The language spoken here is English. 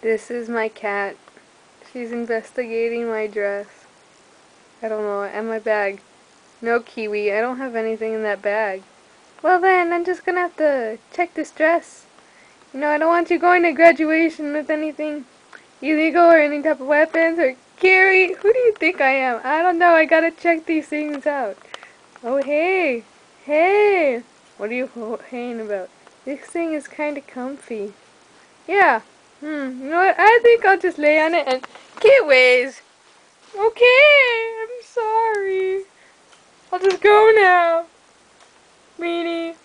This is my cat. She's investigating my dress. I don't know, and my bag. No, Kiwi, I don't have anything in that bag. Well then, I'm just gonna have to check this dress. You know, I don't want you going to graduation with anything illegal or any type of weapons or carry. Who do you think I am? I don't know, I gotta check these things out. Oh, hey. Hey. What are you haying about? This thing is kinda comfy. Yeah. You know what? I think I'll just lay on it and get ways. Okay, I'm sorry. I'll just go now. Meanie.